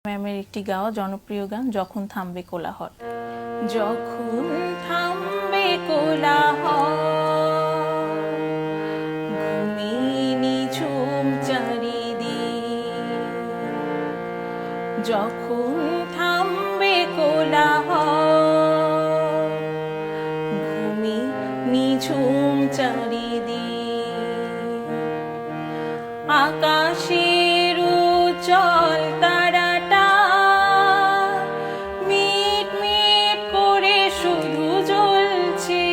ম্যামের একটি গাওয়া জনপ্রিয় গান যখন থামবে কোলাহল। যখন থামবে কোলাহল, ঘুমিয়ে নিঝুম চারিদিক। যখন থামবে কোলাহল, ঘুমিয়ে নিঝুম চারিদিক। আকাশের উজ্জ্বল তারাটা মিট মিট করে শুধু জ্বলছে।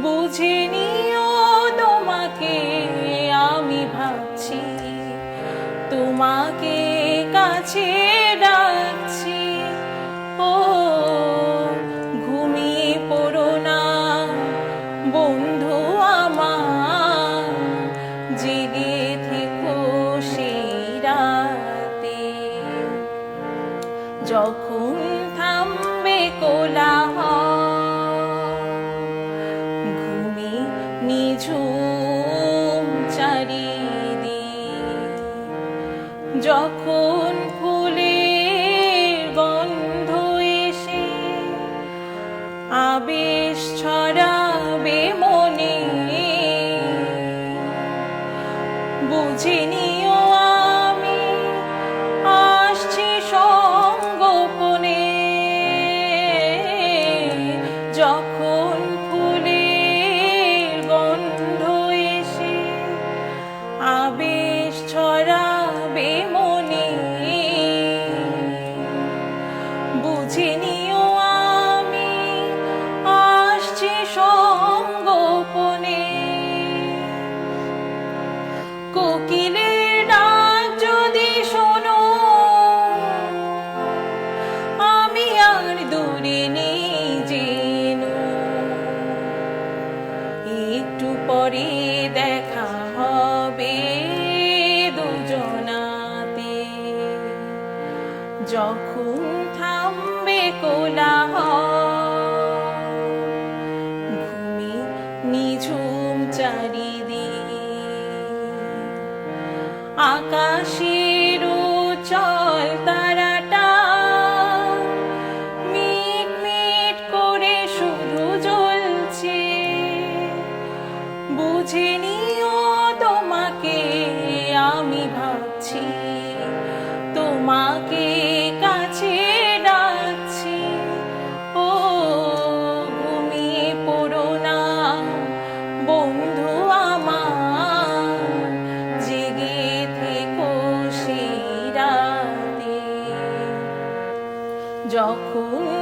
বুঝে নিও তোমাকে আমি ভাবছি, তোমাকে কাছে ডাকছি। ও ঘুমিয়ে পড়ো না বন্ধু আমার, জেগে থেকো সেই রাতে। যখন থামবে কোলাহল, ঘুমিয়ে নিঝুম চারিদিক। যখন ফুলের গন্ধ এসে আবেশ ছড়াবে মনে, বুঝে নিও আমি আসছি সঙ্গোপনে। যখন ফুলের গন্ধ এসে আবেশ ছড়াবে মনে, বুঝে নিও আমি আসছি সঙ্গোপনে। কোকিলের ডাক যদি শোনো, আমি আর দূরে নেই যেন। একটু পরে দেখা হবে দুজনাতে। যখন থামবে কোলাহল, ঘুমিয়ে নিঝুম চারিদিক। আকাশের উজ্জ্বল তারাটা মিট মিট করে শুধু জ্বলছে। বুঝে নিও তোমাকে আমি ভাবছি, তোমাকে কাছে ডাকছি। ও ঘুমিয়ে পড়ো না বন্ধু আমার, জেগে থেকো সেই রাতে। যখন